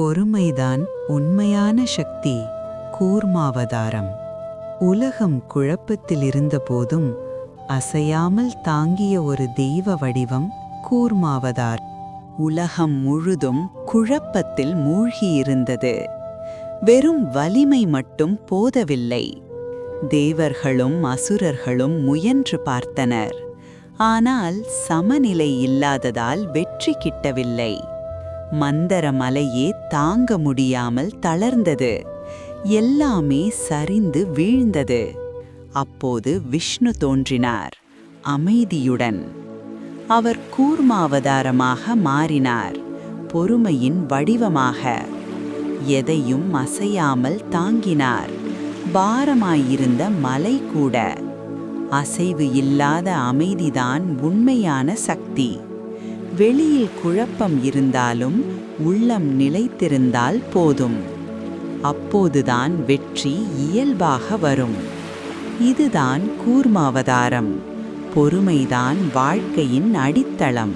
பொறுமைதான் உண்மையான சக்தி. கூர்மாவதாரம். உலகம் குழப்பத்தில் இருந்தபோதும் அசையாமல் தாங்கிய ஒரு தெய்வ வடிவம் கூர்மாவதார். உலகம் முழுதும் குழப்பத்தில் மூழ்கியிருந்தது. வெறும் வலிமை மட்டும் போதவில்லை. தேவர்களும் அசுரர்களும் முயன்று பார்த்தனர். ஆனால் சமநிலை இல்லாததால் வெற்றி கிட்டவில்லை. மந்தர மலையே தாங்க முடியாமல் தளர்ந்தது. எல்லாமே சரிந்து வீழ்ந்தது. அப்போது விஷ்ணு தோன்றினார், அமைதியுடன். அவர் கூர்மாவதாரமாக மாறினார், பொறுமையின் வடிவமாக. எதையும் அசையாமல் தாங்கினார், பாரமாயிருந்த மலை கூட. அசைவு இல்லாத அமைதிதான் உண்மையான சக்தி. வெளியில் குழப்பம் இருந்தாலும் உள்ளம் நிலைத்திருந்தால் போதும். அப்போதுதான் வெற்றி இயல்பாக வரும். இதுதான் கூர்மாவதாரம். பொறுமைதான் வாழ்க்கையின் அடித்தளம்.